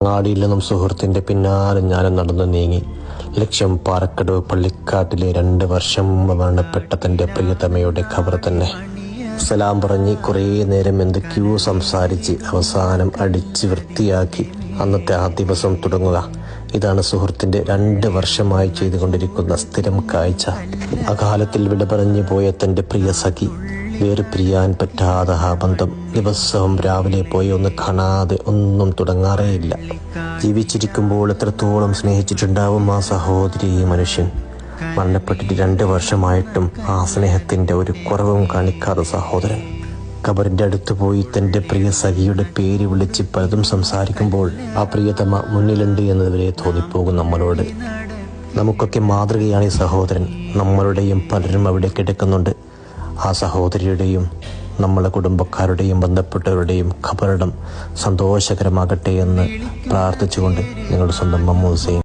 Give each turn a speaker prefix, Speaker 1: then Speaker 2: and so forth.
Speaker 1: അങ്ങാടിയിൽ നിന്നും സുഹൃത്തിന്റെ പിന്നാലെ ഞാനും നടന്നു നീങ്ങി. ലക്ഷ്യം പാറക്കടവ് പള്ളിക്കാട്ടിലെ 2 വർഷം മുമ്പ് മരണപ്പെട്ട തന്റെ പ്രിയതമയുടെ ഖബർ തന്നെ. സലാം പറഞ്ഞ് കുറേ നേരം എന്തൊക്കെയോ സംസാരിച്ച് അവസാനം അടിച്ച് വൃത്തിയാക്കി അന്നത്തെ ആ ദിവസം തുടങ്ങുക. ഇതാണ് സുഹൃത്തിന്റെ 2 വർഷമായി ചെയ്തുകൊണ്ടിരിക്കുന്ന സ്ഥിരം കാഴ്ച. അകാലത്തിൽ വിട പറഞ്ഞു പോയ തന്റെ പ്രിയ സഖി, വേറെ പിരിയാൻ പറ്റാതെ ആ ബന്ധം ദിവസവും രാവിലെ പോയി ഒന്ന് കാണാതെ ഒന്നും തുടങ്ങാറേയില്ല. ജീവിച്ചിരിക്കുമ്പോൾ എത്രത്തോളം സ്നേഹിച്ചിട്ടുണ്ടാവും ആ സഹോദരി ഈ മനുഷ്യൻ. മരണപ്പെട്ടിട്ട് 2 വർഷമായിട്ടും ആ സ്നേഹത്തിന്റെ ഒരു കുറവും കാണിക്കാതെ സഹോദരൻ ഖബറിന്റെ അടുത്ത് പോയി തന്റെ പ്രിയ സഖിയുടെ പേര് വിളിച്ച് പലതും സംസാരിക്കുമ്പോൾ ആ പ്രിയതമ മുന്നിലുണ്ട് എന്നതുവരെ തോന്നിപ്പോകും നമ്മളോട്. നമുക്കൊക്കെ മാതൃകയാണ് ഈ സഹോദരൻ. നമ്മളുടെയും പലരും അവിടെ കിടക്കുന്നുണ്ട്. ആ സഹോദരിയുടെയും നമ്മളെ കുടുംബക്കാരുടെയും ബന്ധപ്പെട്ടവരുടെയും ഖബറിടം സന്തോഷകരമാകട്ടെ എന്ന് പ്രാർത്ഥിച്ചുകൊണ്ട് നിങ്ങളുടെ സ്വന്തം മമ്മു ഹുസൈൻ.